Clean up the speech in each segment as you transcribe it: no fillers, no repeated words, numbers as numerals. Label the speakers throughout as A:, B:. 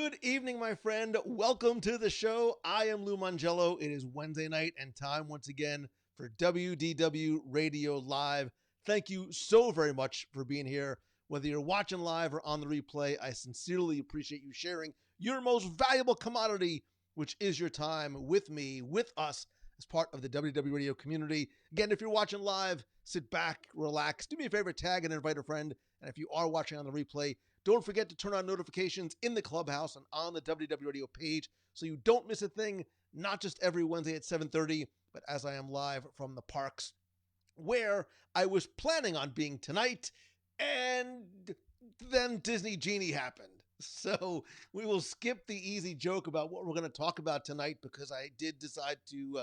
A: Good evening, my friend. Welcome to the show. I am Lou Mangello. It is Wednesday night and time once again for WDW Radio Live. Thank you so very much for being here. Whether you're watching live or on the replay, I sincerely appreciate you sharing your most valuable commodity, which is your time with me, with us, as part of the WDW Radio community. Again, if you're watching live, sit back, relax, do me a favor, tag and invite a friend. And if you are watching on the replay, don't forget to turn on notifications in the clubhouse and on the WW Radio page so you don't miss a thing, not just every Wednesday at 7:30, but as I am live from the parks where I was planning on being tonight, and then Disney Genie happened. So we will skip the easy joke about what we're going to talk about tonight because I did decide to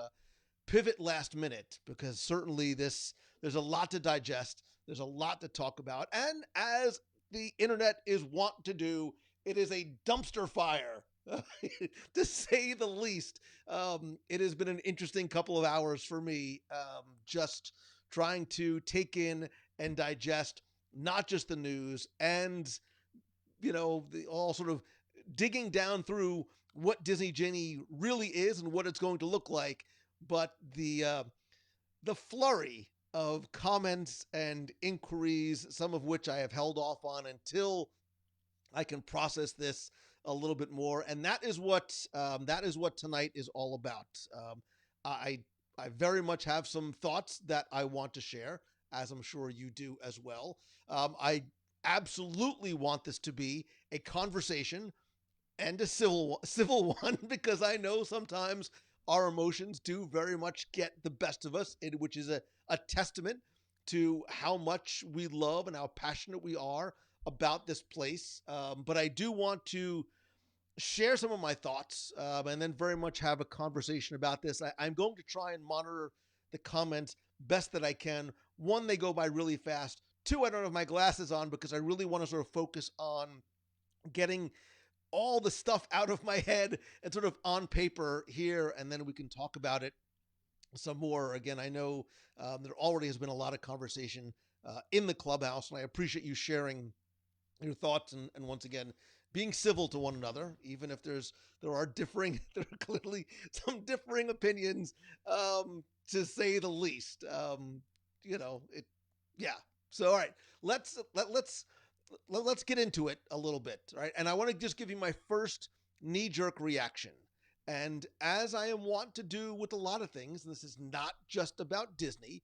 A: pivot last minute because certainly there's a lot to digest. There's a lot to talk about. And as the internet is wont to do, it is a dumpster fire, to say the least. It has been an interesting couple of hours for me, just trying to take in and digest not just the news and, all sort of digging down through what Disney Genie really is and what it's going to look like. But the flurry of comments and inquiries, some of which I have held off on until I can process this a little bit more, and that is what tonight is all about. I very much have some thoughts that I want to share, as I'm sure you do as well. I absolutely want this to be a conversation and a civil one because I know sometimes our emotions do very much get the best of us, which is a testament to how much we love and how passionate we are about this place. But I do want to share some of my thoughts, and then very much have a conversation about this. I'm going to try and monitor the comments best that I can. One, they go by really fast. Two, I don't have my glasses on because I really want to sort of focus on getting all the stuff out of my head and sort of on paper here, and then we can talk about it some more. Again, I know there already has been a lot of conversation in the clubhouse, and I appreciate you sharing your thoughts and once again being civil to one another, even if there are clearly some differing opinions, to say the least. Yeah. So all right, let's get into it a little bit, right? And I want to just give you my first knee-jerk reaction. And as I am wont to do with a lot of things, and this is not just about Disney,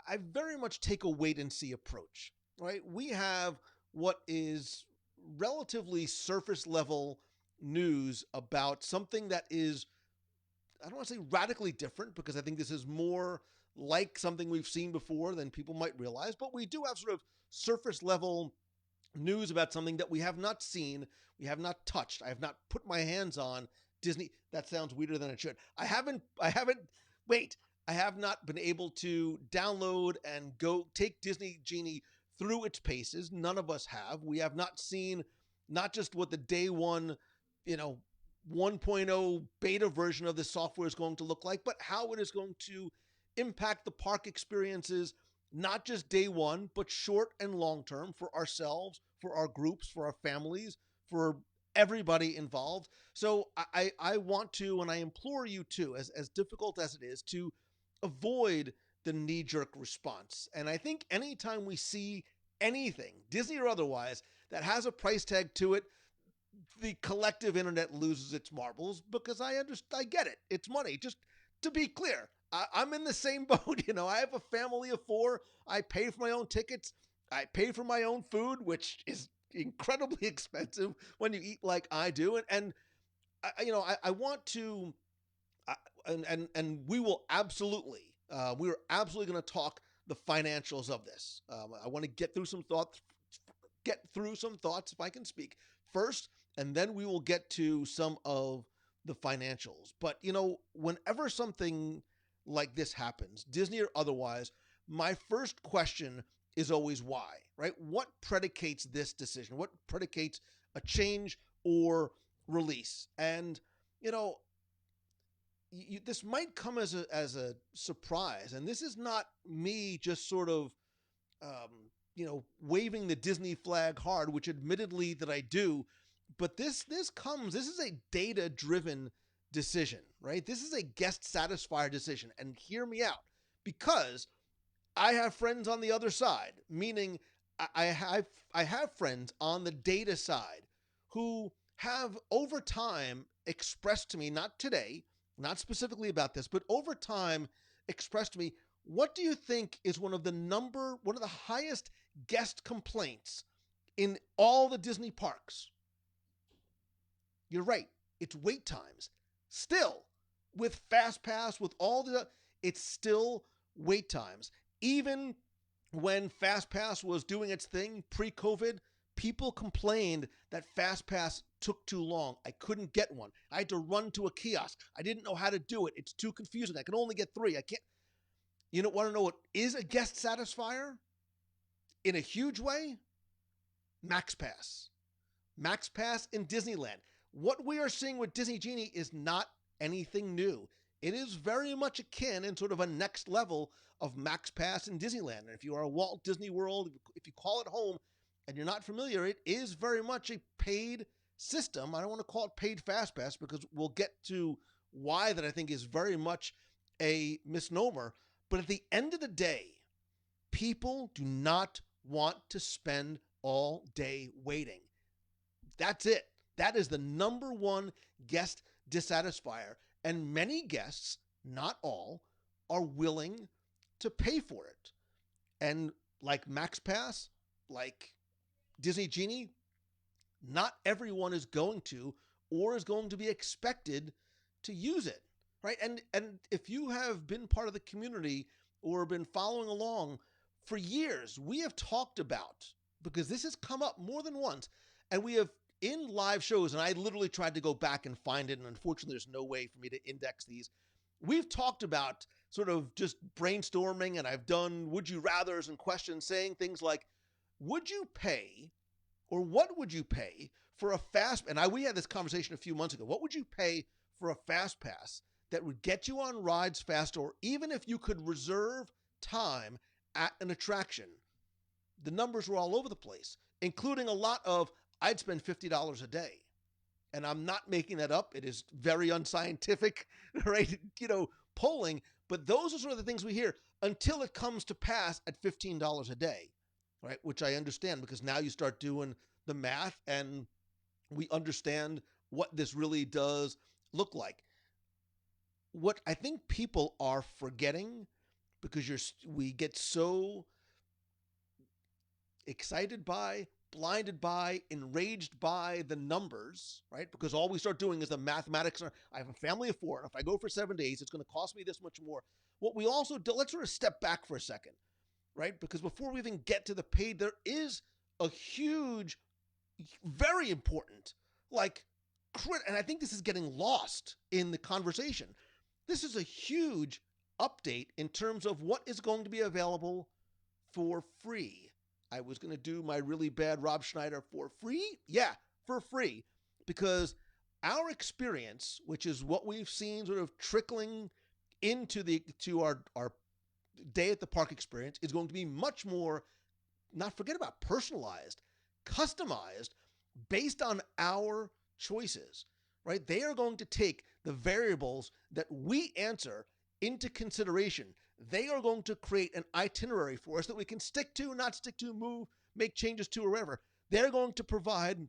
A: I very much take a wait and see approach, right? We have what is relatively surface level news about something that is, I don't want to say radically different, because I think this is more like something we've seen before than people might realize, but we do have sort of surface level news about something that we have not seen, we have not touched, I have not put my hands on. Disney, that sounds weirder than it should. I have not been able to download and go take Disney Genie through its paces. None of us have. We have not seen not just what the day one, 1.0 beta version of this software is going to look like, but how it is going to impact the park experiences, not just day one, but short and long term for ourselves, for our groups, for our families, for everybody involved. So I want to, and I implore you to, as difficult as it is, to avoid the knee-jerk response. And I think anytime we see anything, Disney or otherwise, that has a price tag to it, the collective internet loses its marbles, because I get it. It's money. Just to be clear, I'm in the same boat. I have a family of four. I pay for my own tickets. I pay for my own food, which is incredibly expensive when you eat like I do. And I want to, and we will absolutely, we are absolutely going to talk the financials of this. I want to get through some thoughts if I can speak first, and then we will get to some of the financials. But whenever something like this happens, Disney or otherwise, my first question is always why, right? What predicates this decision? What predicates a change or release? And this might come as a surprise, and this is not me just sort of waving the Disney flag hard, which admittedly that I do. But this is a data driven decision, right? This is a guest satisfier decision. And hear me out, because I have friends on the other side, meaning I have friends on the data side who have over time expressed to me, not today, not specifically about this, but over time expressed to me, what do you think is one of the highest guest complaints in all the Disney parks? You're right. It's wait times. Still, with Fast Pass, with all the, it's still wait times. Even when Fast Pass was doing its thing pre-COVID, people complained that Fast Pass took too long. I couldn't get one. I had to run to a kiosk. I didn't know how to do it. It's too confusing. I can only get 3. I can't. You don't want to know what is a guest satisfier in a huge way? Max Pass. Max Pass in Disneyland. What we are seeing with Disney Genie is not anything new. It is very much akin and sort of a next level of Max Pass in Disneyland. And if you are a Walt Disney World, if you call it home and you're not familiar, it is very much a paid system. I don't want to call it paid Fast Pass because we'll get to why that I think is very much a misnomer. But at the end of the day, people do not want to spend all day waiting. That's it. That is the number one guest dissatisfier. And many guests, not all, are willing to pay for it. And like Max Pass, like Disney Genie, not everyone is going to or is going to be expected to use it, right? And if you have been part of the community or been following along for years, we have talked about, because this has come up more than once, and we have in live shows, and I literally tried to go back and find it, and unfortunately there's no way for me to index these. We've talked about sort of just brainstorming, and I've done would you rathers and questions saying things like, would you pay, or what would you pay for a fast, and we had this conversation a few months ago, what would you pay for a fast pass that would get you on rides faster, or even if you could reserve time at an attraction? The numbers were all over the place, including a lot of, I'd spend $50 a day. And I'm not making that up. It is very unscientific, right? Polling. But those are sort of the things we hear until it comes to pass at $15 a day, right? Which I understand, because now you start doing the math and we understand what this really does look like. What I think people are forgetting, because we get so excited by, blinded by, enraged by the numbers, right? Because all we start doing is the mathematics. I have a family of 4, and if I go for 7 days, it's going to cost me this much more. What we also do, let's sort of step back for a second, right? Because before we even get to the paid, there is a huge, very important, and I think this is getting lost in the conversation. This is a huge update in terms of what is going to be available for free. I was going to do my really bad Rob Schneider for free. Yeah, for free. Because our experience, which is what we've seen sort of trickling into our day at the park experience, is going to be much more, not forget about personalized, customized, based on our choices, right? They are going to take the variables that we answer into consideration. They are going to create an itinerary for us that we can stick to, not stick to, move, make changes to, or whatever. They're going to provide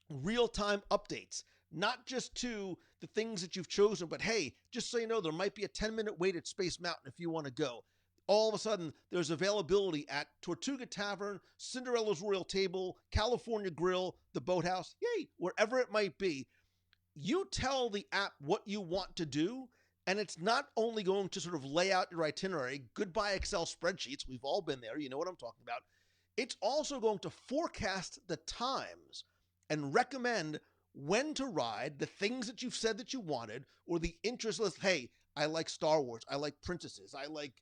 A: real-time updates, not just to the things that you've chosen, but hey, just so you know, there might be a 10-minute wait at Space Mountain if you want to go. All of a sudden, there's availability at Tortuga Tavern, Cinderella's Royal Table, California Grill, the Boathouse, yay, wherever it might be. You tell the app what you want to do, and it's not only going to sort of lay out your itinerary, goodbye Excel spreadsheets, we've all been there, you know what I'm talking about. It's also going to forecast the times and recommend when to ride the things that you've said that you wanted, or the interest list. Hey, I like Star Wars, I like princesses, I like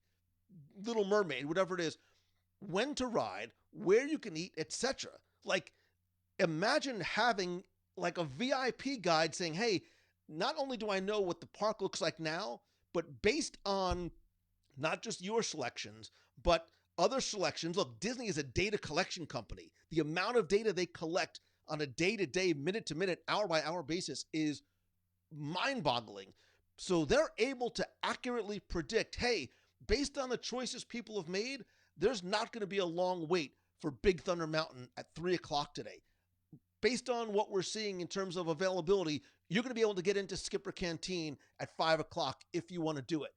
A: Little Mermaid, whatever it is, when to ride, where you can eat, etc. Imagine having a VIP guide saying, hey, not only do I know what the park looks like now, but based on not just your selections, but other selections. Look, Disney is a data collection company. The amount of data they collect on a day-to-day, minute-to-minute, hour-by-hour basis is mind-boggling. So they're able to accurately predict, hey, based on the choices people have made, there's not going to be a long wait for Big Thunder Mountain at 3 o'clock today. Based on what we're seeing in terms of availability, you're going to be able to get into Skipper Canteen at 5 o'clock if you want to do it.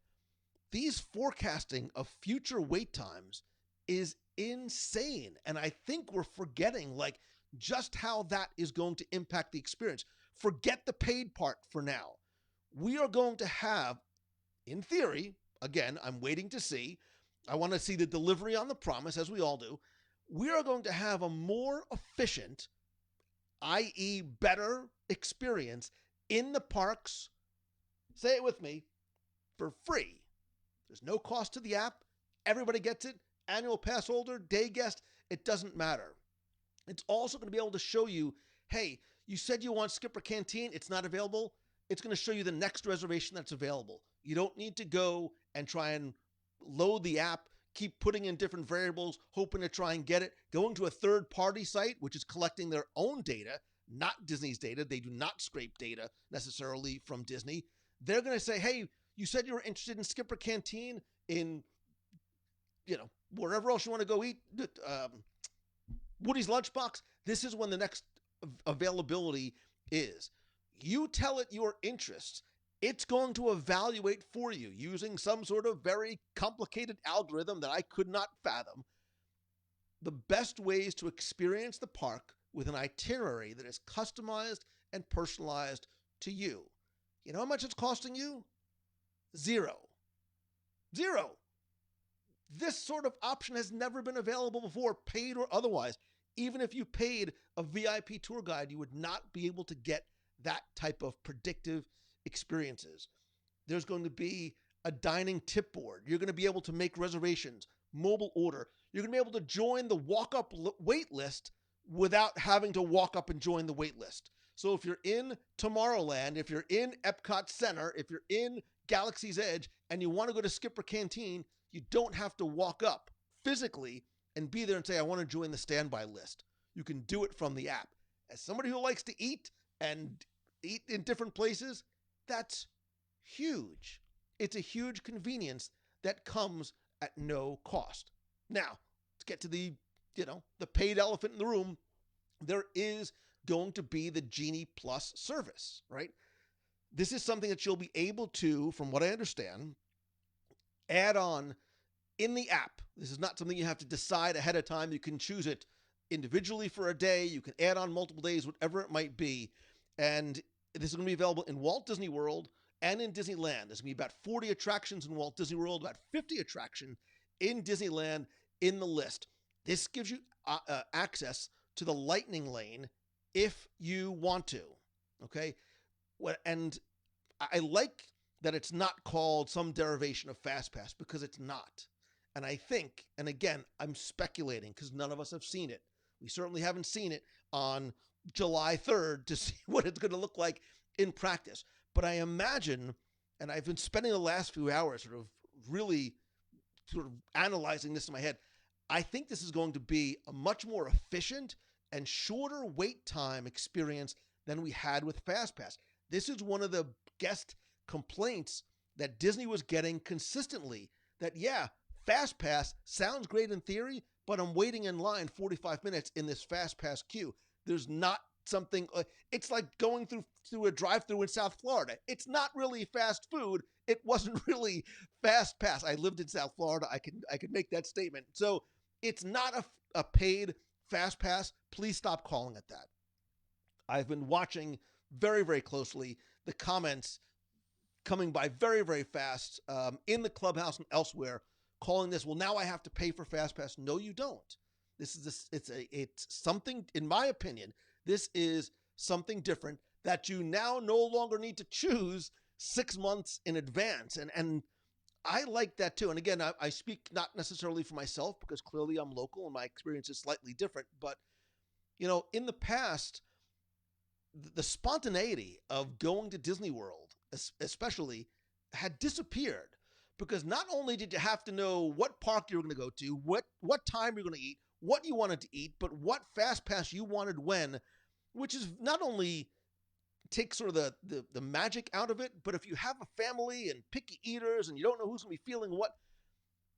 A: These forecasting of future wait times is insane. And I think we're forgetting like just how that is going to impact the experience. Forget the paid part for now. We are going to have, in theory, again, I'm waiting to see. I want to see the delivery on the promise, as we all do. We are going to have a more efficient, i.e. better experience in the parks, say it with me, for free. There's no cost to the app. Everybody gets it. Annual pass holder, day guest, it doesn't matter. It's also going to be able to show you, hey, you said you want Skipper Canteen. It's not available. It's going to show you the next reservation that's available. You don't need to go and try and load the app, keep putting in different variables, hoping to try and get it. Going to a third-party site, which is collecting their own data, not Disney's data. They do not scrape data necessarily from Disney. They're going to say, hey, you said you were interested in Skipper Canteen in, wherever else you want to go eat, Woody's Lunchbox. This is when the next availability is. You tell it your interests. It's going to evaluate for you using some sort of very complicated algorithm that I could not fathom the best ways to experience the park with an itinerary that is customized and personalized to you. You know how much it's costing you? Zero. This sort of option has never been available before, paid or otherwise. Even if you paid a VIP tour guide, you would not be able to get that type of predictive experiences. There's going to be a dining tip board. You're going to be able to make reservations, mobile order. You're going to be able to join the walk-up wait list without having to walk up and join the wait list. So if you're in Tomorrowland, if you're in Epcot Center, if you're in Galaxy's Edge, and you want to go to Skipper Canteen, you don't have to walk up physically and be there and say, I want to join the standby list. You can do it from the app. As somebody who likes to eat and eat in different places, that's huge. It's a huge convenience that comes at no cost. Now, let's get to the paid elephant in the room. There is going to be the Genie Plus service, right? This is something that you'll be able to, from what I understand, add on in the app. This is not something you have to decide ahead of time. You can choose it individually for a day. You can add on multiple days, whatever it might be. And this is going to be available in Walt Disney World and in Disneyland. There's going to be about 40 attractions in Walt Disney World, about 50 attractions in Disneyland in the list. This gives you access to the Lightning Lane if you want to, okay? And I like that it's not called some derivation of FastPass, because it's not. And I think, and again, I'm speculating because none of us have seen it. We certainly haven't seen it on July 3rd to see what it's going to look like in practice. But I imagine, and I've been spending the last few hours really analyzing this in my head, I think this is going to be a much more efficient and shorter wait time experience than we had with FastPass. This is one of the guest complaints that Disney was getting consistently, that, yeah, FastPass sounds great in theory, but I'm waiting in line 45 minutes in this FastPass queue. There's not something, it's like going through a drive-thru in South Florida. It's not really fast food. It wasn't really FastPass. I lived in South Florida. I could make that statement. So it's not a paid FastPass. Please stop calling it that. I've been watching very, very closely the comments coming by very, very fast in the clubhouse and elsewhere, calling this, well, now I have to pay for FastPass. No, you don't. It's something, in my opinion, this is something different that you now no longer need to choose 6 months in advance. And I like that too. And again, I speak not necessarily for myself, because clearly I'm local and my experience is slightly different. But, in the past, the spontaneity of going to Disney World, especially, had disappeared, because not only did you have to know what park you were going to go to, what time you're going to eat, what you wanted to eat, but what FastPass you wanted when. which is not only takes sort of the magic out of it, but if you have a family and picky eaters and you don't know who's going to be feeling what,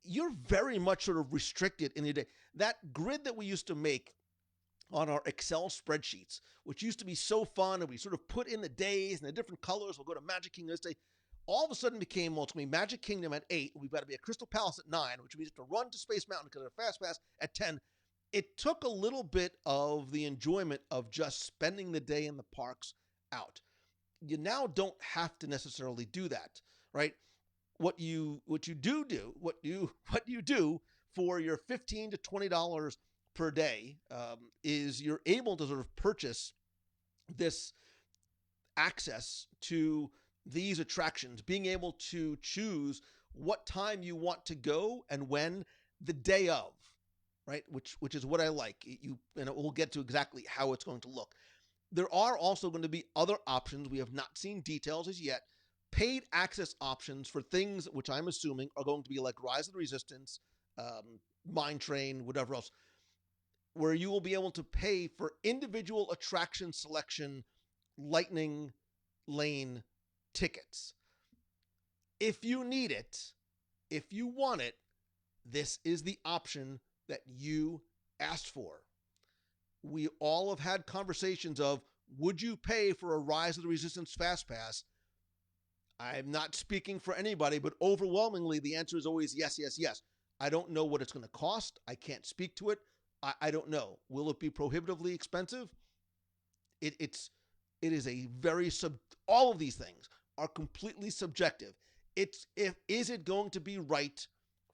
A: you're very much sort of restricted in your day. That grid that we used to make on our Excel spreadsheets, which used to be so fun, and we sort of put in the days and the different colors. We'll go to Magic Kingdom this day. All of a sudden became, well, it's going to be Magic Kingdom at 8. We've got to be at Crystal Palace at 9, which means to run to Space Mountain because of a Fast Pass at 10. It took a little bit of the enjoyment of just spending the day in the parks out. You now don't have to necessarily do that, right? What you do for your $15 to $20 per day is you're able to sort of purchase this access to these attractions, being able to choose what time you want to go and when, the day of, right? Which is what I like. And we'll get to exactly how it's going to look. There are also going to be other options. We have not seen details as yet. Paid access options for things which I'm assuming are going to be like Rise of the Resistance, Mine Train, whatever else, where you will be able to pay for individual attraction selection, Lightning Lane tickets. If you need it, if you want it, this is the option that you asked for. We all have had conversations of, would you pay for a Rise of the Resistance Fast Pass? I'm not speaking for anybody, but overwhelmingly the answer is always yes, yes, yes. I don't know what it's going to cost. I can't speak to it. I don't know. Will it be prohibitively expensive? It is a very all of these things are completely subjective. Is it going to be right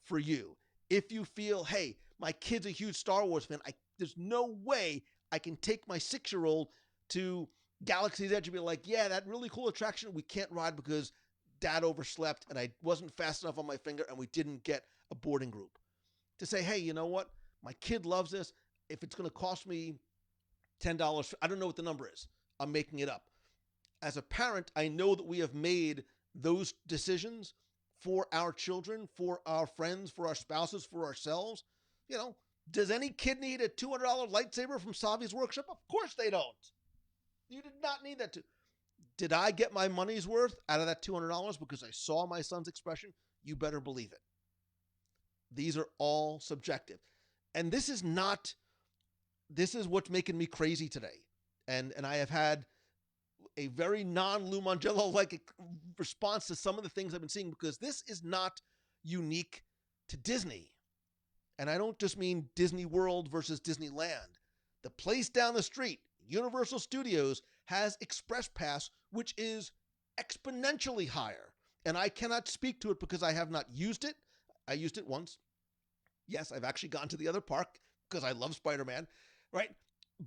A: for you? If you feel, hey, my kid's a huge Star Wars fan, there's no way I can take my 6-year-old to Galaxy's Edge and be like, yeah, that really cool attraction we can't ride because dad overslept and I wasn't fast enough on my finger and we didn't get a boarding group. To say, hey, you know what? My kid loves this. If it's going to cost me $10, I don't know what the number is. I'm making it up. As a parent, I know that we have made those decisions for our children, for our friends, for our spouses, for ourselves. You know, does any kid need a $200 lightsaber from Savi's workshop? Of course they don't. You did not need that. Did I get my money's worth out of that $200 because I saw my son's expression? You better believe it. These are all subjective. And this is what's making me crazy today. And I have had a very non-Lou Mongello-like response to some of the things I've been seeing, because this is not unique to Disney. And I don't just mean Disney World versus Disneyland. The place down the street, Universal Studios, has Express Pass, which is exponentially higher. And I cannot speak to it because I have not used it. I used it once. Yes, I've actually gone to the other park because I love Spider-Man, right?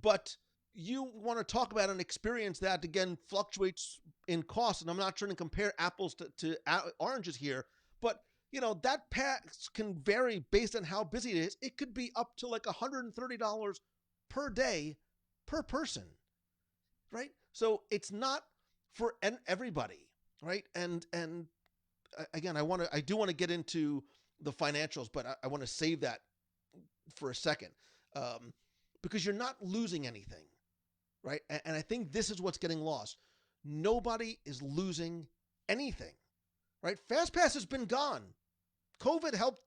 A: But you want to talk about an experience that, again, fluctuates in cost. And I'm not trying to compare apples to oranges here, but you know, that pass can vary based on how busy it is. It could be up to like $130 per day per person, right? So it's not for everybody, right? And again, I do want to get into the financials, but I want to save that for a second, because you're not losing anything, right? And I think this is what's getting lost. Nobody is losing anything, right? FastPass has been gone. COVID helped,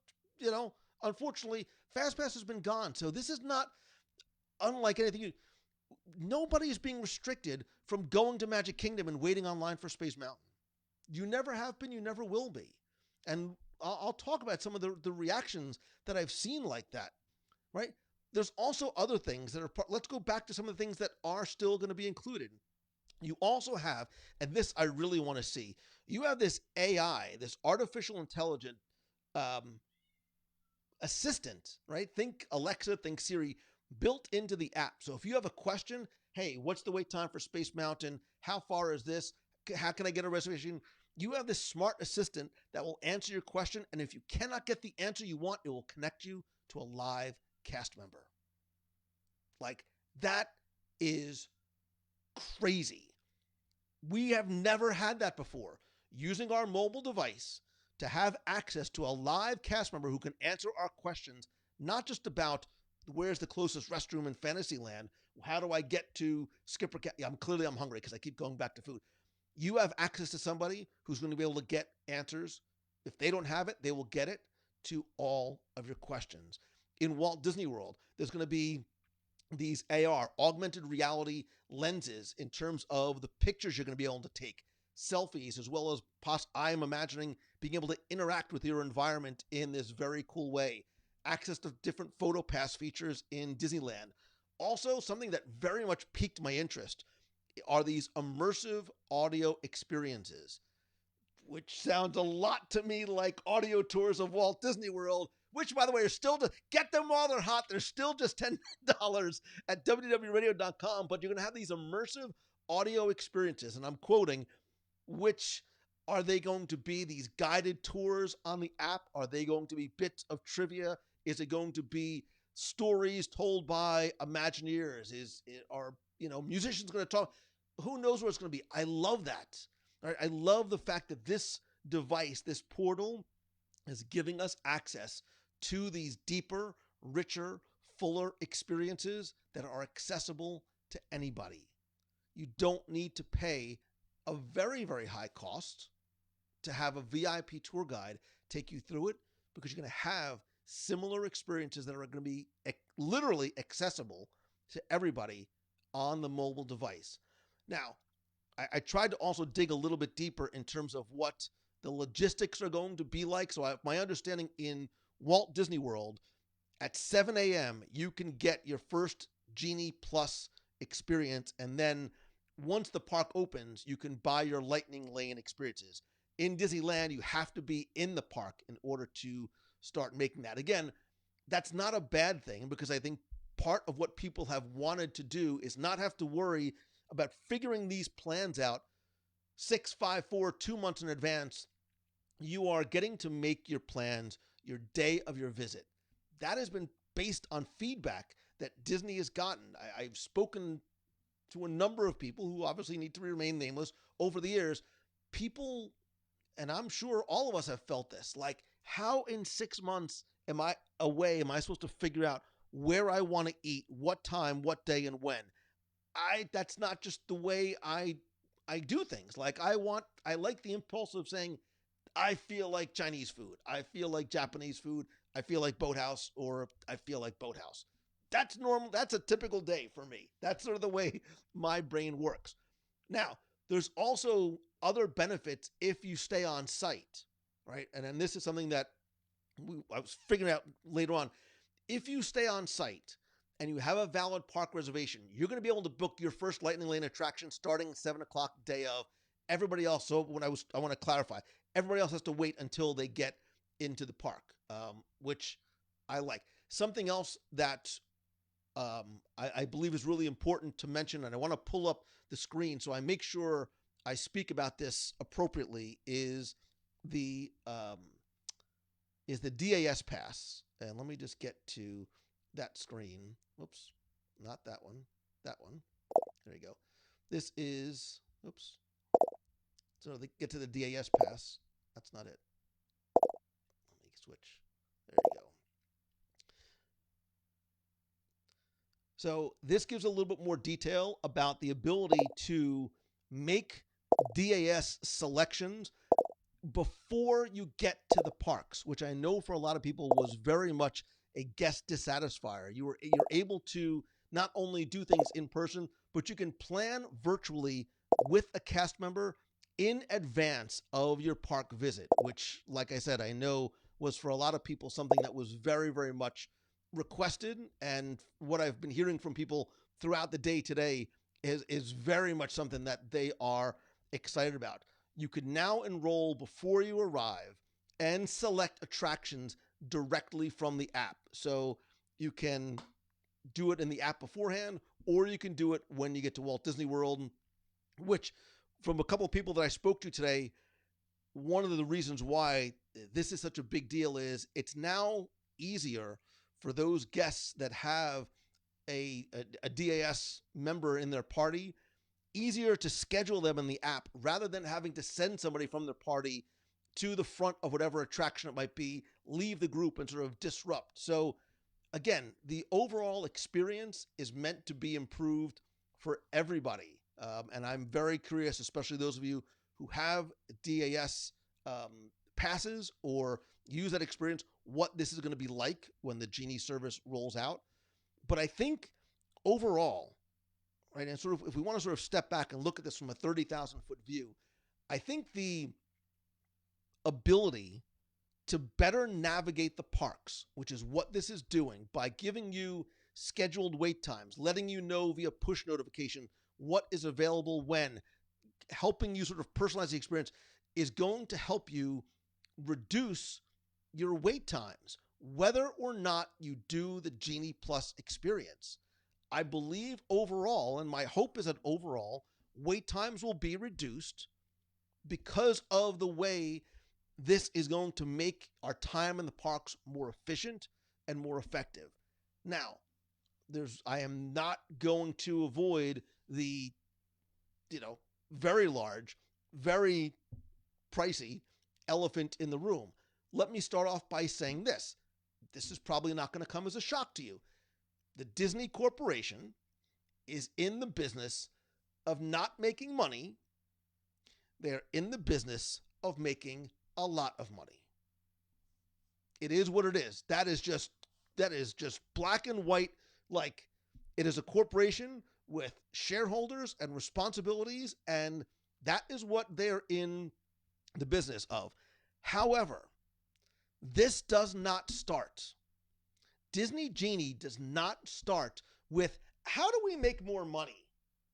A: unfortunately, FastPass has been gone. So this is not unlike anything. Nobody is being restricted from going to Magic Kingdom and waiting online for Space Mountain. You never have been, you never will be. And I'll talk about some of the reactions that I've seen like that, right? There's also other things that are let's go back to some of the things that are still going to be included. You also have, and this I really want to see, you have this AI, this artificial intelligent assistant, right? Think Alexa, think Siri, built into the app. So if you have a question, hey, what's the wait time for Space Mountain? How far is this? How can I get a reservation? You have this smart assistant that will answer your question. And if you cannot get the answer you want, it will connect you to a live cast member. Like, that is crazy. We have never had that before. Using our mobile device to have access to a live cast member who can answer our questions, not just about where's the closest restroom in Fantasyland, How do I get to Skipper Cat? Yeah, I'm hungry because I keep going back to food. You have access to somebody who's going to be able to get answers. If they don't have it, they will get it to all of your questions. In Walt Disney World, there's going to be these AR, augmented reality lenses in terms of the pictures you're going to be able to take, selfies, as well as I'm imagining being able to interact with your environment in this very cool way. Access to different photo pass features in Disneyland. Also, something that very much piqued my interest are these immersive audio experiences, which sounds a lot to me like audio tours of Walt Disney World, which, by the way, are still to get them while they're hot. They're still just $10 at www.radio.com, but you're going to have these immersive audio experiences. And I'm quoting, which are they going to be? These guided tours on the app? Are they going to be bits of trivia? Is it going to be stories told by Imagineers? Are musicians going to talk? Who knows what it's going to be? I love that. Right? I love the fact that this device, this portal, is giving us access to these deeper, richer, fuller experiences that are accessible to anybody. You don't need to pay a very, very high cost to have a VIP tour guide take you through it, because you're going to have similar experiences that are going to be literally accessible to everybody on the mobile device. Now, I tried to also dig a little bit deeper in terms of what the logistics are going to be like. So my understanding in Walt Disney World, at 7 a.m., you can get your first Genie Plus experience. And then once the park opens, you can buy your Lightning Lane experiences. In Disneyland, you have to be in the park in order to start making that. Again, that's not a bad thing, because I think part of what people have wanted to do is not have to worry about figuring these plans out 6, 5, 4, 2 months in advance. You are getting to make your plans your day of your visit. That has been based on feedback that Disney has gotten. I've spoken to a number of people who obviously need to remain nameless over the years. People, and I'm sure all of us have felt this, like, how in 6 months am I supposed to figure out where I want to eat, what time, what day, and when? That's not just the way I do things. Like, I like the impulse of saying, I feel like Chinese food, I feel like Japanese food, I feel like Boathouse, or I feel like Boathouse. That's normal. That's a typical day for me. That's sort of the way my brain works. Now, there's also other benefits if you stay on site, right? And then this is something that I was figuring out later on. If you stay on site and you have a valid park reservation, you're going to be able to book your first Lightning Lane attraction starting 7 o'clock day of. Everybody else, so I want to clarify, everybody else has to wait until they get into the park, which I like. Something else that I believe is really important to mention, and I want to pull up the screen so I make sure I speak about this appropriately, is the DAS pass. And let me just get to that screen. Whoops, not that one. That one. There you go. This is, oops. So they get to the DAS pass. That's not it. Let me switch. There you go. So this gives a little bit more detail about the ability to make DAS selections before you get to the parks, which I know for a lot of people was very much a guest dissatisfier. You're able to not only do things in person, but you can plan virtually with a cast member in advance of your park visit, which, like I said, I know was for a lot of people something that was very, very much requested. And what I've been hearing from people throughout the day today is very much something that they are excited about. You could now enroll before you arrive and select attractions directly from the app. So you can do it in the app beforehand, or you can do it when you get to Walt Disney World, which, from a couple of people that I spoke to today, one of the reasons why this is such a big deal is it's now easier for those guests that have a DAS member in their party, easier to schedule them in the app rather than having to send somebody from their party to the front of whatever attraction it might be, leave the group and sort of disrupt. So again, the overall experience is meant to be improved for everybody. And I'm very curious, especially those of you who have DAS passes or use that experience, what this is going to be like when the Genie service rolls out. But I think overall, right, and sort of if we want to sort of step back and look at this from a 30,000-foot view, I think the ability to better navigate the parks, which is what this is doing by giving you scheduled wait times, letting you know via push notification what is available when, helping you sort of personalize the experience, is going to help you reduce your wait times, whether or not you do the Genie Plus experience. I believe overall, and my hope is that overall, wait times will be reduced because of the way this is going to make our time in the parks more efficient and more effective. Now, I am not going to avoid the, very large, very pricey elephant in the room. Let me start off by saying this. This is probably not going to come as a shock to you. The Disney Corporation is in the business of not making money. They're in the business of making a lot of money. It is what it is. That is just black and white. Like, it is a corporation with shareholders and responsibilities, and that is what they're in the business of. However, this does not start. Disney Genie does not start with, how do we make more money?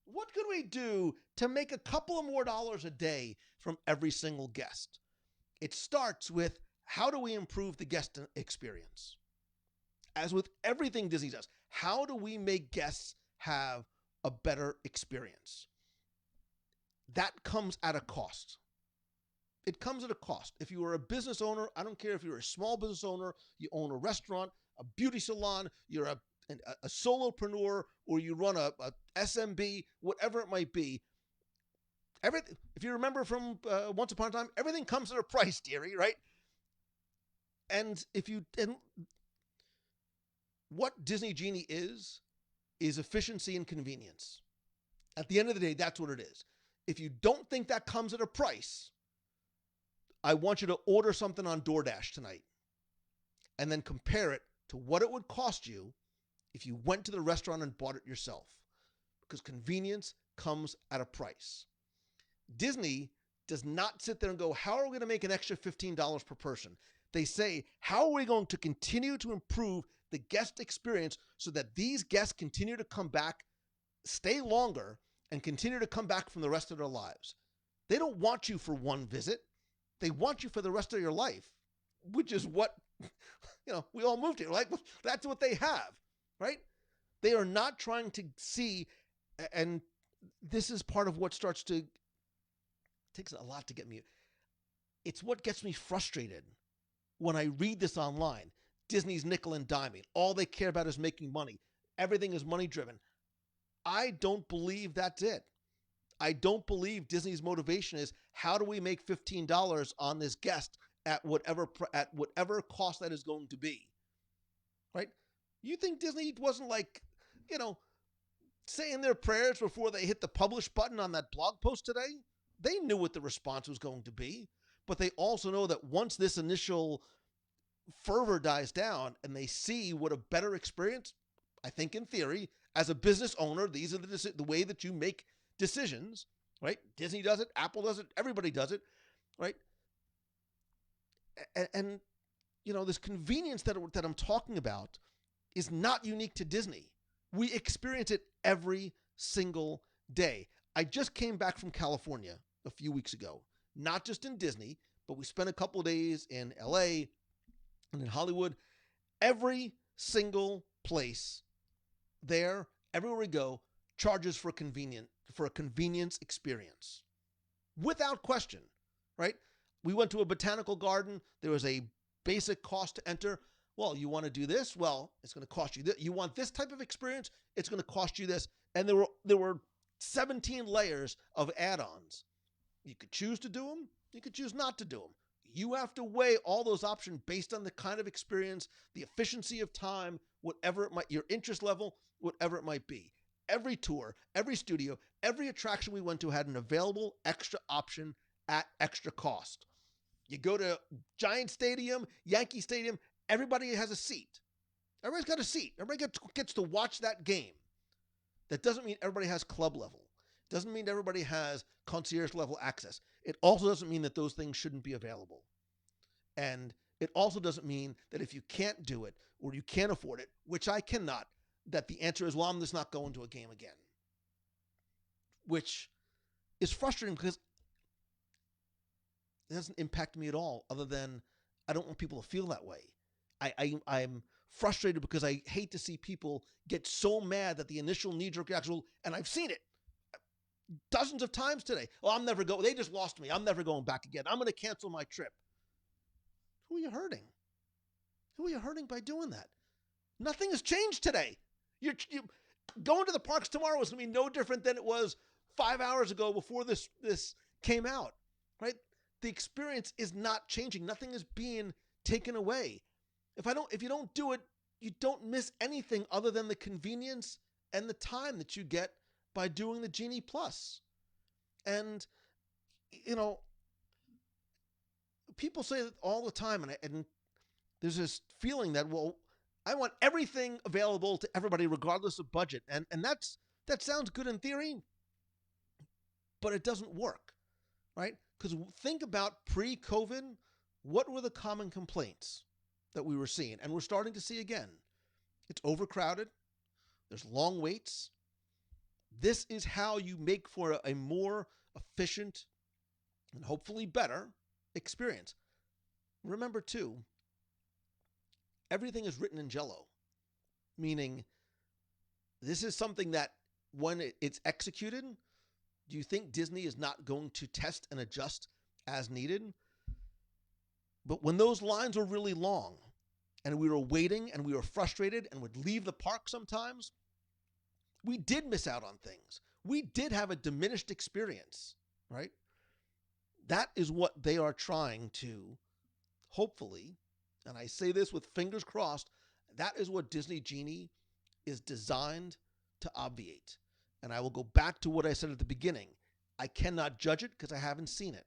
A: What could we do to make a couple of more dollars a day from every single guest? It starts with, how do we improve the guest experience? As with everything Disney does, how do we make guests have a better experience? That comes at a cost. It comes at a cost. If you are a business owner, I don't care if you're a small business owner, you own a restaurant, a beauty salon, you're a solopreneur, or you run a SMB, whatever it might be. Everything, if you remember from Once Upon a Time, everything comes at a price, dearie, right? And what Disney Genie is efficiency and convenience. At the end of the day, that's what it is. If you don't think that comes at a price, I want you to order something on DoorDash tonight and then compare it to what it would cost you if you went to the restaurant and bought it yourself, because convenience comes at a price. Disney does not sit there and go, how are we going to make an extra $15 per person? They say, how are we going to continue to improve the guest experience so that these guests continue to come back, stay longer, and continue to come back from the rest of their lives? They don't want you for one visit. They want you for the rest of your life, which is what, we all moved here. Like, that's what they have, right? They are not trying to see, and this is part of what takes a lot to get me. It's what gets me frustrated when I read this online. Disney's nickel and diming. All they care about is making money. Everything is money driven. I don't believe that's it. I don't believe Disney's motivation is, how do we make $15 on this guest at whatever cost that is going to be, right? You think Disney wasn't like, saying their prayers before they hit the publish button on that blog post today? They knew what the response was going to be, but they also know that once this initial fervor dies down and they see what a better experience, I think in theory, as a business owner, these are the way that you make decisions, right? Disney does it, Apple does it, everybody does it, right? And this convenience that I'm talking about is not unique to Disney. We experience it every single day. I just came back from California a few weeks ago, not just in Disney, but we spent a couple of days in LA and in Hollywood. Every single place there, everywhere we go, charges for a convenience experience, without question, right? We went to a botanical garden. There was a basic cost to enter. Well, you want to do this? Well, it's going to cost you this. You want this type of experience? It's going to cost you this. And there were 17 layers of add-ons. You could choose to do them. You could choose not to do them. You have to weigh all those options based on the kind of experience, the efficiency of time, whatever it might, your interest level, whatever it might be. Every tour, every studio, every attraction we went to had an available extra option at extra cost. You go to Giant Stadium, Yankee Stadium, everybody has a seat. Everybody's got a seat. Everybody gets to watch that game. That doesn't mean everybody has club level. It doesn't mean everybody has concierge level access. It also doesn't mean that those things shouldn't be available. And it also doesn't mean that if you can't do it or you can't afford it, which I cannot, that the answer is, well, I'm just not going to a game again. Which is frustrating because it doesn't impact me at all, other than I don't want people to feel that way. I'm frustrated because I hate to see people get so mad that the initial knee-jerk reaction, and I've seen it dozens of times today. Oh, I'm never going. They just lost me. I'm never going back again. I'm going to cancel my trip. Who are you hurting? Who are you hurting by doing that? Nothing has changed today. You going to the parks tomorrow is going to be no different than it was 5 hours ago before this came out, right? The experience is not changing. Nothing is being taken away. If you don't do it, you don't miss anything other than the convenience and the time that you get by doing the Genie Plus. And, people say that all the time, and there's this feeling that, well, I want everything available to everybody regardless of budget. And that sounds good in theory, but it doesn't work, right? Because think about pre-COVID, what were the common complaints that we were seeing? And we're starting to see again. It's overcrowded. There's long waits. This is how you make for a more efficient and hopefully better experience. Remember, too, everything is written in Jello, meaning this is something that when it's executed, do you think Disney is not going to test and adjust as needed? But when those lines were really long and we were waiting and we were frustrated and would leave the park sometimes, we did miss out on things. We did have a diminished experience, right? That is what they are trying to, hopefully, and I say this with fingers crossed, that is what Disney Genie is designed to obviate. And I will go back to what I said at the beginning. I cannot judge it because I haven't seen it.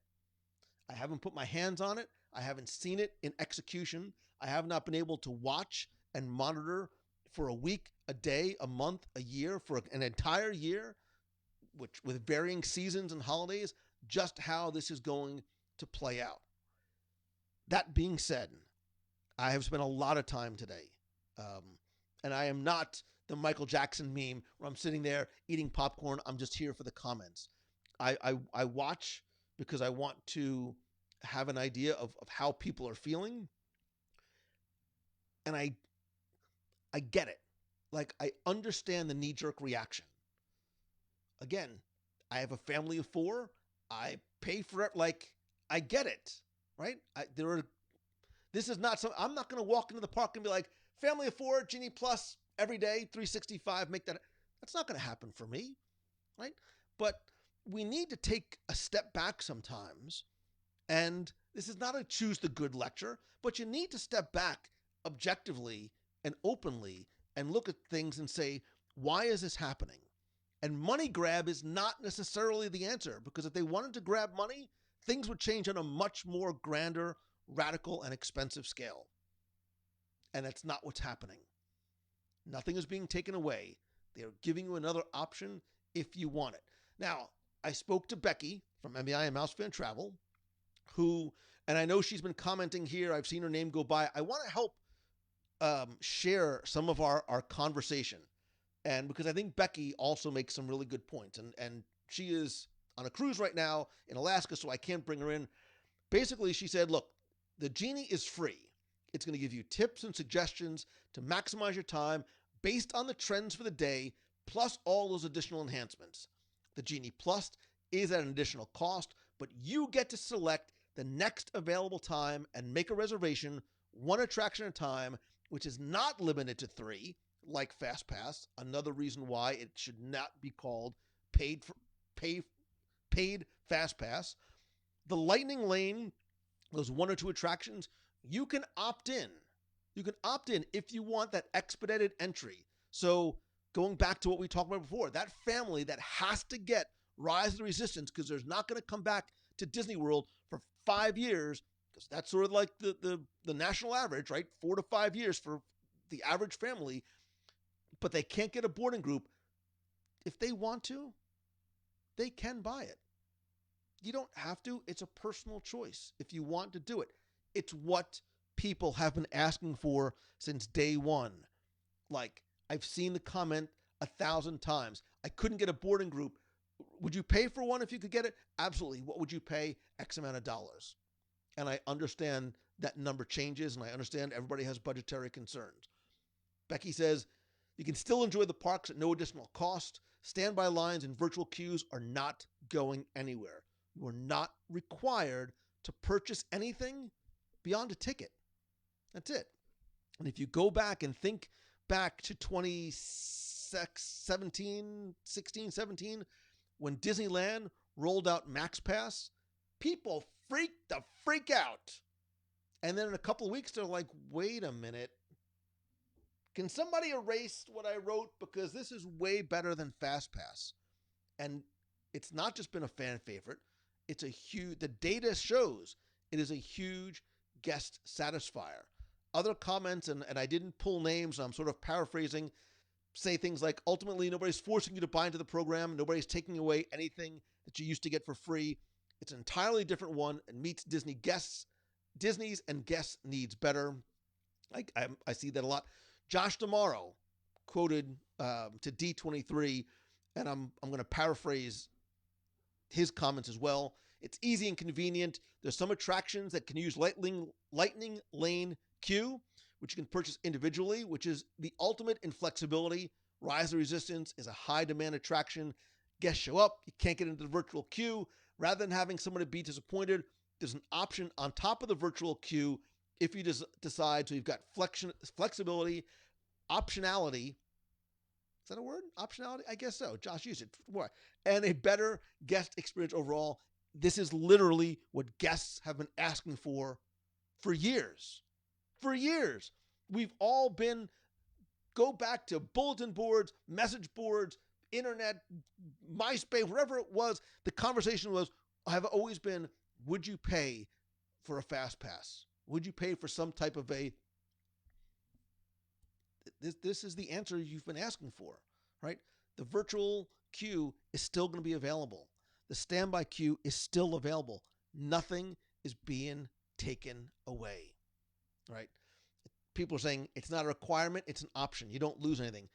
A: I haven't put my hands on it. I haven't seen it in execution. I have not been able to watch and monitor for a week, a day, a month, a year, for an entire year, which with varying seasons and holidays, just how this is going to play out. That being said, I have spent a lot of time today, and I am not the Michael Jackson meme where I'm sitting there eating popcorn. I'm just here for the comments. I watch because I want to have an idea of how people are feeling, and I get it. Like, I understand the knee-jerk reaction. Again, I have a family of 4. I pay for it. Like, I get it, right? This is not some. I'm not going to walk into the park and be like, family of 4, Genie Plus every day, 365. Make that. That's not going to happen for me, right? But we need to take a step back sometimes. And this is not a choose the good lecture, but you need to step back objectively and openly and look at things and say, why is this happening? And money grab is not necessarily the answer, because if they wanted to grab money, things would change on a much more grander, radical, and expensive scale. And that's not what's happening. Nothing is being taken away. They are giving you another option if you want it. Now, I spoke to Becky from MEI and Mousefan Travel, who, and I know she's been commenting here. I've seen her name go by. I want to help share some of our conversation. And because I think Becky also makes some really good points. And she is on a cruise right now in Alaska, so I can't bring her in. Basically, she said, look, the Genie is free. It's going to give you tips and suggestions to maximize your time based on the trends for the day, plus all those additional enhancements. The Genie Plus is at an additional cost, but you get to select the next available time and make a reservation, one attraction at a time, which is not limited to 3, like FastPass. Another reason why it should not be called paid FastPass. The Lightning Lane those one or two attractions, you can opt in. You can opt in if you want that expedited entry. So going back to what we talked about before, that family that has to get Rise of the Resistance because there's not going to come back to Disney World for 5 years, because that's sort of like the national average, right? 4 to 5 years for the average family, but they can't get a boarding group. If they want to, they can buy it. You don't have to. It's a personal choice if you want to do it. It's what people have been asking for since day one. Like, I've seen the comment 1,000 times. I couldn't get a boarding group. Would you pay for one if you could get it? Absolutely. What would you pay? X amount of dollars. And I understand that number changes, and I understand everybody has budgetary concerns. Becky says, you can still enjoy the parks at no additional cost. Standby lines and virtual queues are not going anywhere. You are not required to purchase anything beyond a ticket. That's it. And if you go back and think back to 2017, 16, 17, when Disneyland rolled out Max Pass, people freaked the freak out. And then in a couple of weeks, they're like, wait a minute. Can somebody erase what I wrote? Because this is way better than Fast Pass. And it's not just been a fan favorite. It's a huge, the data shows it is a huge guest satisfier. Other comments, and I didn't pull names, so I'm sort of paraphrasing, say things like, ultimately, nobody's forcing you to buy into the program. Nobody's taking away anything that you used to get for free. It's an entirely different one and meets Disney's and guests' needs better. I see that a lot. Josh D'Amaro quoted to D23, and I'm going to paraphrase his comments as well. It's easy and convenient. There's some attractions that can use lightning lane queue, which you can purchase individually, which is the ultimate in flexibility. Rise of the Resistance is a high demand attraction. Guests show up, you can't get into the virtual queue. Rather than having somebody be disappointed, there's an option on top of the virtual queue if you decide. So you've got flexibility, optionality. Is that a word? Optionality? I guess so. Josh used it more. And a better guest experience overall. This is literally what guests have been asking for years. For years. We've all been, go back to bulletin boards, message boards, internet, MySpace, whatever it was. The conversation was, have always been, would you pay for a fast pass? Would you pay for some type of a, this is the answer you've been asking for, right? The virtual queue is still going to be available. The standby queue is still available. Nothing is being taken away, right? People are saying it's not a requirement, it's an option. You don't lose anything.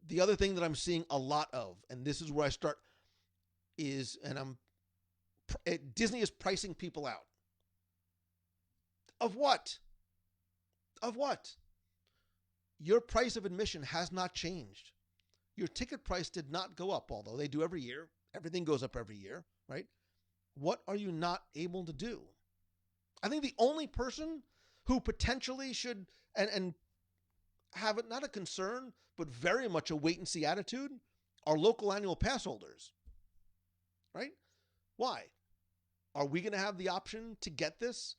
A: The other thing that I'm seeing a lot of, and this is where I start, is, Disney is pricing people out. Of what? Of what? Your price of admission has not changed. Your ticket price did not go up, although they do every year. Everything goes up every year, right? What are you not able to do? I think the only person who potentially should, and have it not a concern, but very much a wait-and-see attitude, are local annual pass holders, right? Why? Are we going to have the option to get this?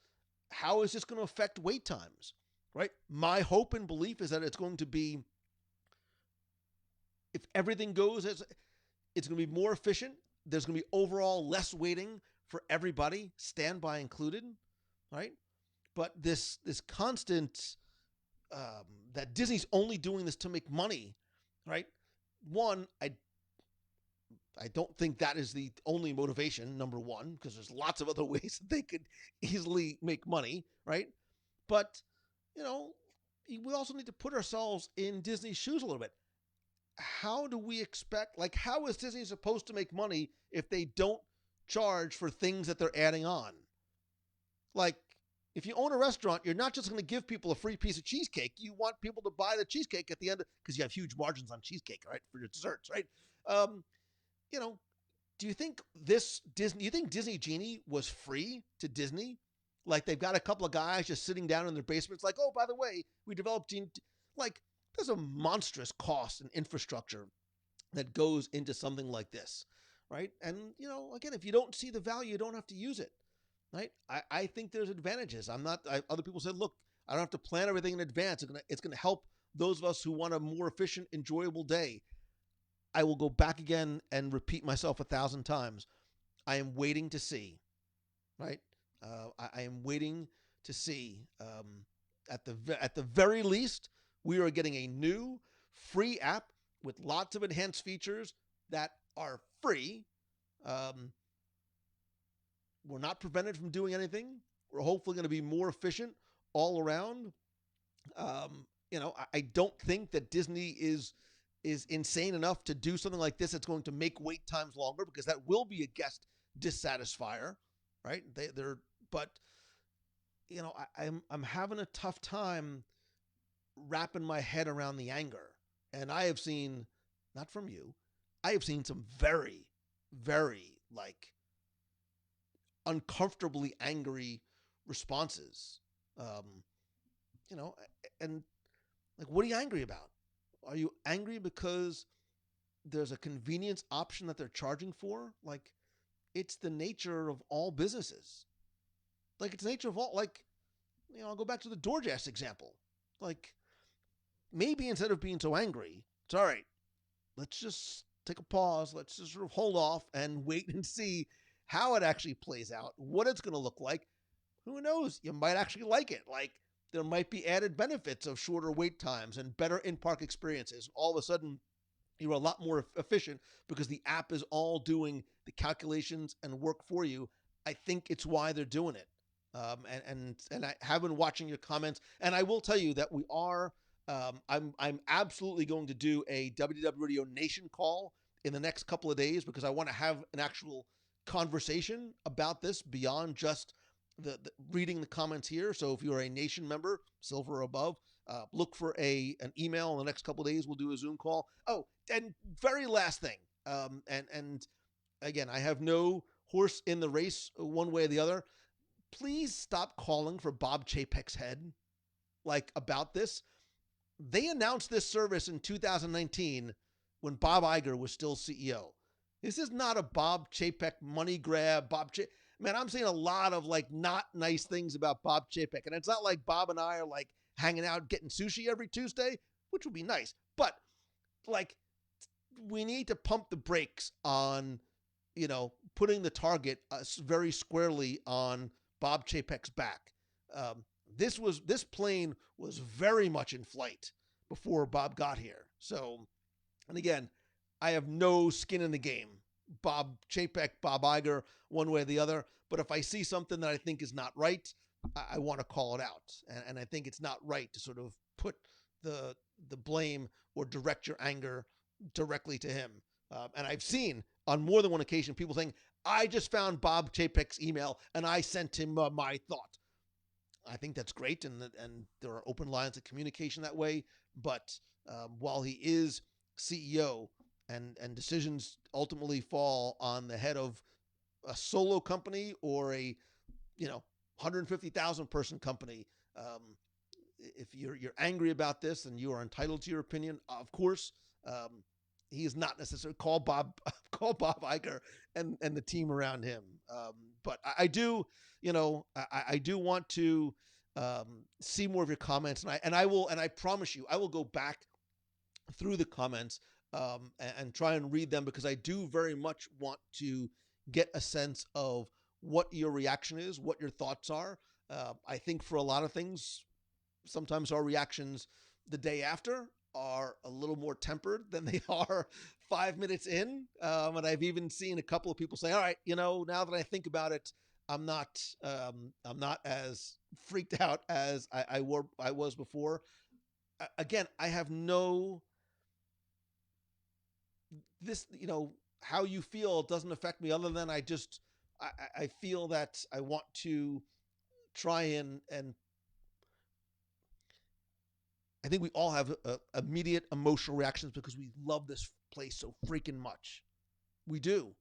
A: How is this going to affect wait times, right? My hope and belief is that it's going to be, if everything goes as, it's going to be more efficient. There's going to be overall less waiting for everybody, standby included, right? But this constant, that Disney's only doing this to make money, right? One, I don't think that is the only motivation, number one, because there's lots of other ways that they could easily make money, right? But, we also need to put ourselves in Disney's shoes a little bit. How do we expect, how is Disney supposed to make money if they don't charge for things that they're adding on? Like, if you own a restaurant, you're not just going to give people a free piece of cheesecake. You want people to buy the cheesecake at the end, because you have huge margins on cheesecake, right, for your desserts, right? Do you think Disney Genie was free to Disney? Like, they've got a couple of guys just sitting down in their basements, like, oh, by the way, we developed Genie. Like, there's a monstrous cost and infrastructure that goes into something like this, right? And, again, if you don't see the value, you don't have to use it. right? I think there's advantages. Other people said, look, I don't have to plan everything in advance. It's gonna help those of us who want a more efficient, enjoyable day. I will go back again and repeat myself 1,000 times. I am waiting to see, right? I am waiting to see. At the very least, we are getting a new free app with lots of enhanced features that are free. Um, we're not prevented from doing anything. We're hopefully going to be more efficient all around. I don't think that Disney is insane enough to do something like this. It's going to make wait times longer because that will be a guest dissatisfier, right? They're but I'm having a tough time wrapping my head around the anger. And I have seen, not from you, I have seen some very, very like uncomfortably angry responses. Um, you know, and like, what are you angry about? Are you angry because there's a convenience option that they're charging for? Like, it's the nature of all businesses. Like, it's the nature of all, like, I'll go back to the DoorDash example. Like, maybe instead of being so angry, it's all right. Let's just take a pause. Let's just sort of hold off and wait and see how it actually plays out, what it's going to look like. Who knows? You might actually like it. Like, there might be added benefits of shorter wait times and better in-park experiences. All of a sudden, you're a lot more efficient because the app is all doing the calculations and work for you. I think it's why they're doing it. And I have been watching your comments, and I will tell you that we are. I'm absolutely going to do a WW Radio Nation call in the next couple of days because I want to have an actual conversation about this beyond just the reading the comments here. So if you're a Nation member, silver or above, look for an email in the next couple of days. We'll do a Zoom call. Oh, and very last thing, and again, I have no horse in the race one way or the other. Please stop calling for Bob Chapek's head, like, about this. They announced this service in 2019 when Bob Iger was still CEO. This is not a Bob Chapek money grab. Man, I'm saying a lot of like not nice things about Bob Chapek, and it's not like Bob and I are like hanging out getting sushi every Tuesday, which would be nice. But like, we need to pump the brakes on, putting the target very squarely on Bob Chapek's back. This plane was very much in flight before Bob got here. So, and again, I have no skin in the game. Bob Chapek, Bob Iger, one way or the other. But if I see something that I think is not right, I want to call it out. And I think it's not right to sort of put the blame or direct your anger directly to him. And I've seen on more than one occasion people saying, I just found Bob Chapek's email and I sent him my thought. I think that's great, and there are open lines of communication that way. But while he is CEO, and decisions ultimately fall on the head of a solo company or a 150,000 person company, if you're angry about this and you are entitled to your opinion, of course. He is not necessarily call Bob Iger and the team around him. But I do, I do want to see more of your comments, and I promise you, I will go back through the comments and try and read them because I do very much want to get a sense of what your reaction is, what your thoughts are. I think for a lot of things, sometimes our reactions the day after are a little more tempered than they are 5 minutes in. And I've even seen a couple of people say, all right, now that I think about it, I'm not as freaked out as I was before. Again, I have this, how you feel doesn't affect me other than I feel that I want to try and I think we all have immediate emotional reactions because we love this place so freaking much. We do.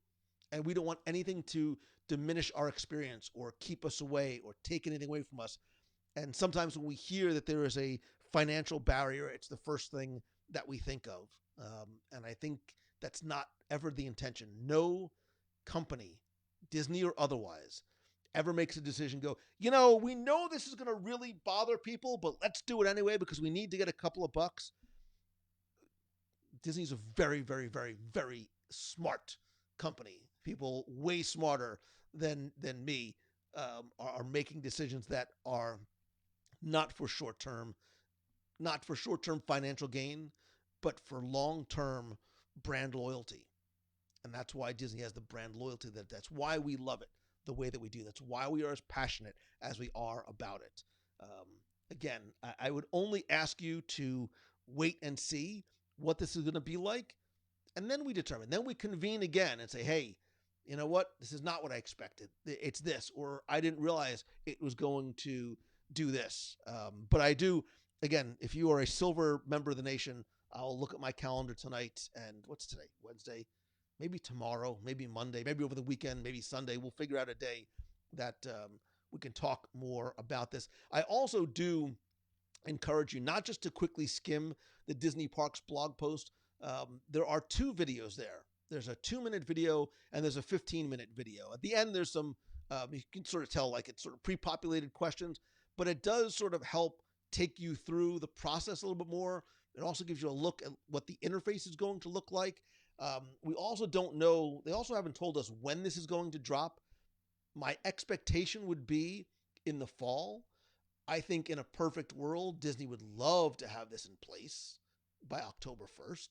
A: And we don't want anything to diminish our experience or keep us away or take anything away from us. And sometimes when we hear that there is a financial barrier, it's the first thing that we think of. And I think that's not ever the intention. No company, Disney or otherwise, ever makes a decision, go, we know this is going to really bother people, but let's do it anyway because we need to get a couple of bucks. Disney's a very, very, very, very smart company. People way smarter than me are making decisions that are not for short term, not for short term financial gain, but for long term brand loyalty. And that's why Disney has the brand loyalty. That's why we love it the way that we do. That's why we are as passionate as we are about it. Again, I would only ask you to wait and see what this is going to be like, and then we determine. Then we convene again and say, hey, you know what? This is not what I expected. It's this, or I didn't realize it was going to do this. But I do, again, if you are a silver member of the nation, I'll look at my calendar tonight. And what's today? Wednesday? Maybe tomorrow, maybe Monday, maybe over the weekend, maybe Sunday. We'll figure out a day that we can talk more about this. I also do encourage you not just to quickly skim the Disney Parks blog post. There are two videos there. There's a 2-minute video and there's a 15-minute video. At the end, there's some, you can sort of tell like it's sort of pre-populated questions, but it does sort of help take you through the process a little bit more. It also gives you a look at what the interface is going to look like. We also don't know, they also haven't told us when this is going to drop. My expectation would be in the fall. I think in a perfect world, Disney would love to have this in place by October 1st.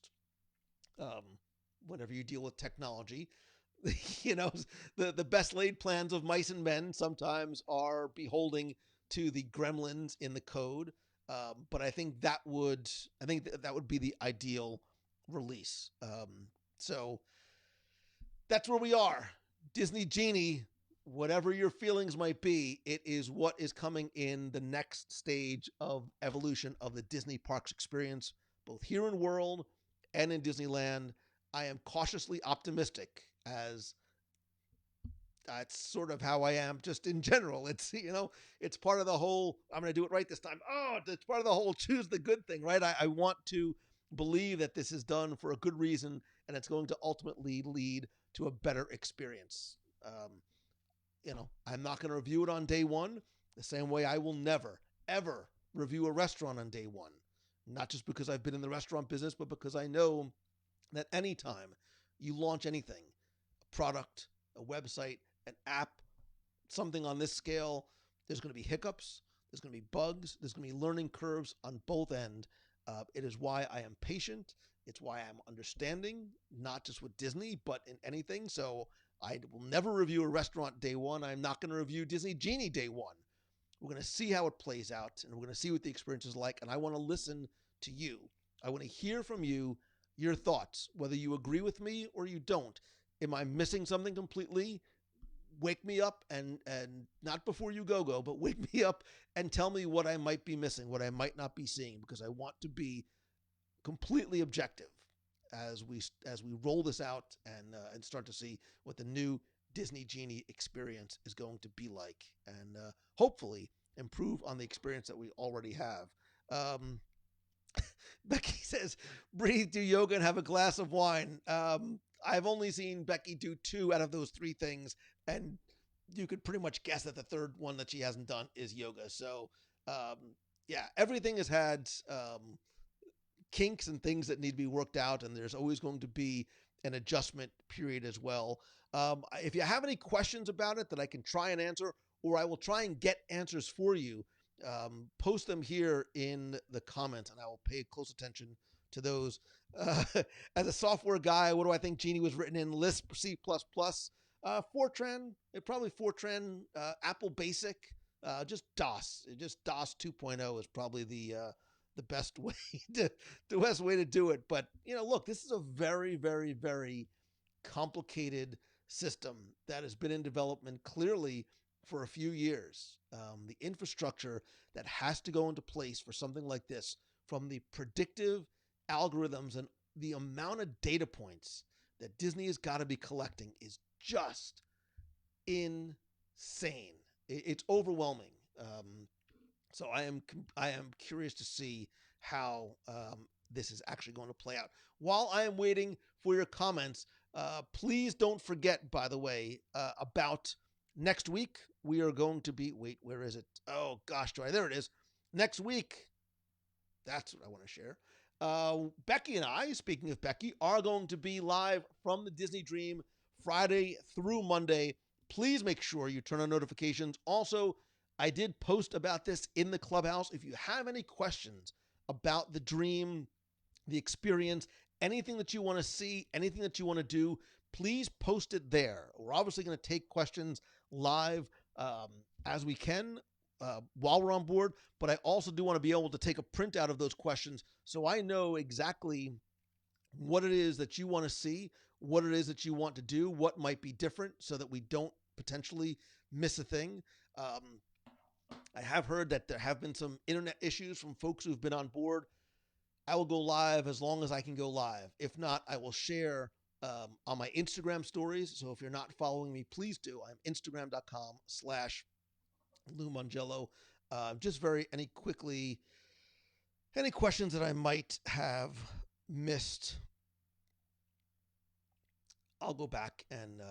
A: Whenever you deal with technology, the best laid plans of mice and men sometimes are beholding to the gremlins in the code. But I think that would be the ideal release. So that's where we are. Disney Genie, whatever your feelings might be, it is what is coming in the next stage of evolution of the Disney Parks experience, both here in World and in Disneyland. I am cautiously optimistic, as that's sort of how I am just in general. It's part of the whole, I'm going to do it right this time. Oh, it's part of the whole choose the good thing, right? I want to believe that this is done for a good reason and it's going to ultimately lead to a better experience. I'm not going to review it on day one the same way I will never, ever review a restaurant on day one. Not just because I've been in the restaurant business, but because I know that anytime you launch anything, a product, a website, an app, something on this scale, there's going to be hiccups, there's going to be bugs, there's going to be learning curves on both ends. It is why I am patient. It's why I'm understanding, not just with Disney, but in anything. So I will never review a restaurant day one. I'm not going to review Disney Genie day one. We're going to see how it plays out, and we're going to see what the experience is like. And I want to listen to you. I want to hear from you, your thoughts, whether you agree with me or you don't. Am I missing something completely? Wake me up and not before you go, but wake me up and tell me what I might be missing, what I might not be seeing, because I want to be completely objective as we roll this out and start to see what the new Disney Genie experience is going to be like, and hopefully improve on the experience that we already have. Becky says, breathe, do yoga, and have a glass of wine. I've only seen Becky do 2 out of those 3 things, and you could pretty much guess that the third one that she hasn't done is yoga. So, everything has had kinks and things that need to be worked out, and there's always going to be an adjustment period as well. If you have any questions about it that I can try and answer, or I will try and get answers for you, post them here in the comments, and I will pay close attention to those. As a software guy, what do I think Genie was written in? Lisp, C++, Fortran, probably Fortran, Apple Basic, just DOS. Just DOS 2.0 is probably the best way to do it. But look, this is a very, very, very complicated system that has been in development clearly for a few years. The infrastructure that has to go into place for something like this, from the predictive algorithms and the amount of data points that Disney has got to be collecting, is just insane. It's overwhelming. So I am curious to see how this is actually going to play out. While I am waiting for your comments, please don't forget, by the way, about next week. we are going to be, wait, where is it? Oh gosh, there it is. Next week, that's what I want to share. Becky and I, speaking of Becky, are going to be live from the Disney Dream Friday through Monday. Please make sure you turn on notifications. Also, I did post about this in the clubhouse. If you have any questions about the Dream, the experience, anything that you want to see, anything that you want to do, please post it there. We're obviously going to take questions live as we can while we're on board, but I also do want to be able to take a printout of those questions so I know exactly what it is that you want to see, what it is that you want to do, what might be different so that we don't potentially miss a thing. I have heard that there have been some internet issues from folks who've been on board. I will go live as long as I can go live. If not, I will share on my Instagram stories. So if you're not following me, please do. I'm Instagram.com/Lou Mongello. Any questions that I might have missed, I'll go back and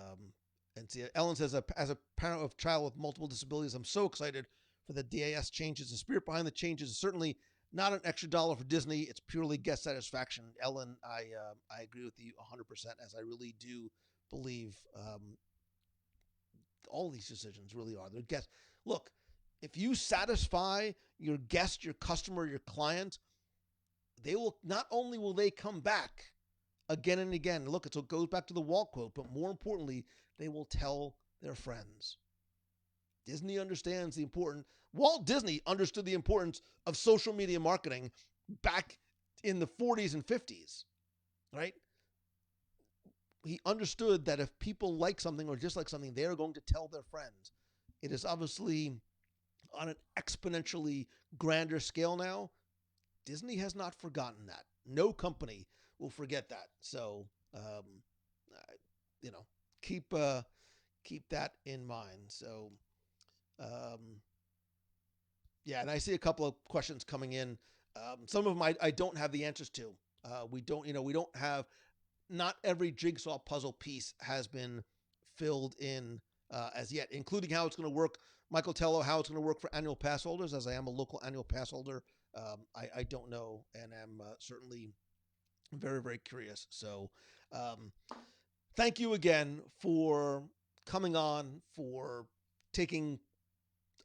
A: see it. Ellen says, as a parent of a child with multiple disabilities, I'm so excited for the DAS changes. The spirit behind the changes is certainly not an extra dollar for Disney. It's purely guest satisfaction. Ellen, I agree with you 100%, as I really do believe all these decisions really are. They're guests. Look, if you satisfy your guest, your customer, your client, they will not only will they come back again and again. Look, it goes back to the Walt quote, but more importantly, they will tell their friends. Disney understands the importance. Walt Disney understood the importance of social media marketing back in the 40s and 50s, right? He understood that if people like something or dislike something, they are going to tell their friends. It is obviously on an exponentially grander scale now. Disney has not forgotten that. No company will forget that. So, keep that in mind. So, and I see a couple of questions coming in. Some of them I don't have the answers to. We don't have, not every jigsaw puzzle piece has been filled in as yet, including how it's going to work. Michael Tello, how it's going to work for annual pass holders, as I am a local annual pass holder. I don't know, and I'm certainly very, very curious. So thank you again for coming on, for taking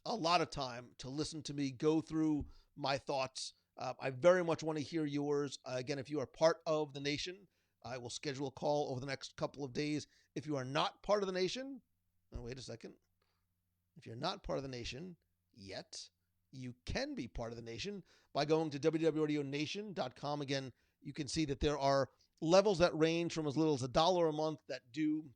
A: a lot of time to listen to me go through my thoughts. I very much want to hear yours. Again, if you are part of the nation, I will schedule a call over the next couple of days. If you are not part of the nation, wait a second. If you're not part of the nation yet, you can be part of the nation by going to www.radionation.com. Again, you can see that there are levels that range from as little as $1 a month that do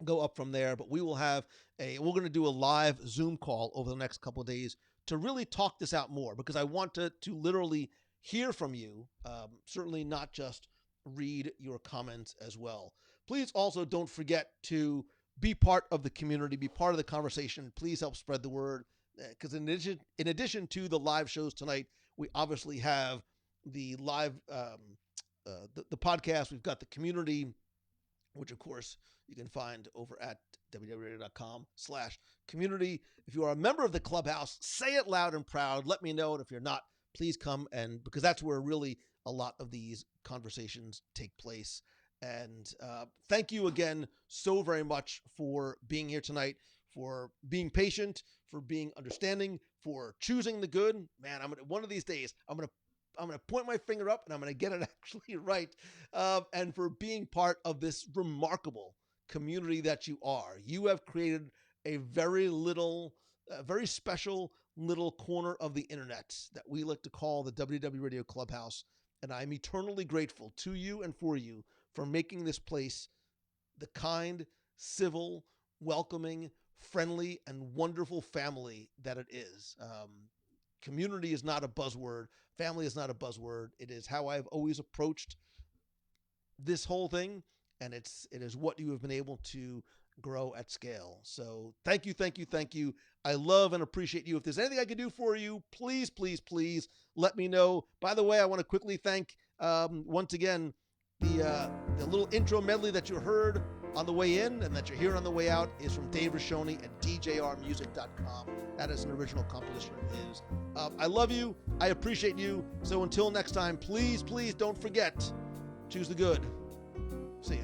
A: go up from there. But we will have we're going to do a live Zoom call over the next couple of days to really talk this out more, because I want to literally hear from you, certainly not just read your comments as well. Please also don't forget to be part of the community, be part of the conversation. Please help spread the word, because in addition to the live shows tonight, we obviously have the live the podcast. We've got the community, which of course you can find over at www.radio.com/community. If you are a member of the clubhouse, say it loud and proud. Let me know. And if you're not, please come, and because that's where really a lot of these conversations take place. And thank you again so very much for being here tonight, for being patient, for being understanding, for choosing the good. Man, one of these days I'm gonna point my finger up and I'm gonna get it actually right. And for being part of this remarkable community that you are. You have created a very special little corner of the internet that we like to call the WW Radio Clubhouse. And I'm eternally grateful to you and for you for making this place the kind, civil, welcoming, friendly, and wonderful family that it is. Community is not a buzzword. Family is not a buzzword. It is how I've always approached this whole thing, and it is what you have been able to grow at scale. So thank you, thank you, thank you. I love and appreciate you. If there's anything I can do for you, please, please, please let me know. By the way, I want to quickly thank once again the little intro medley that you heard on the way in and that you're hearing on the way out is from Dave Rashoni at djrmusic.com. That is an original composition of his. I love you. I appreciate you. So until next time, please, please don't forget, choose the good. See ya.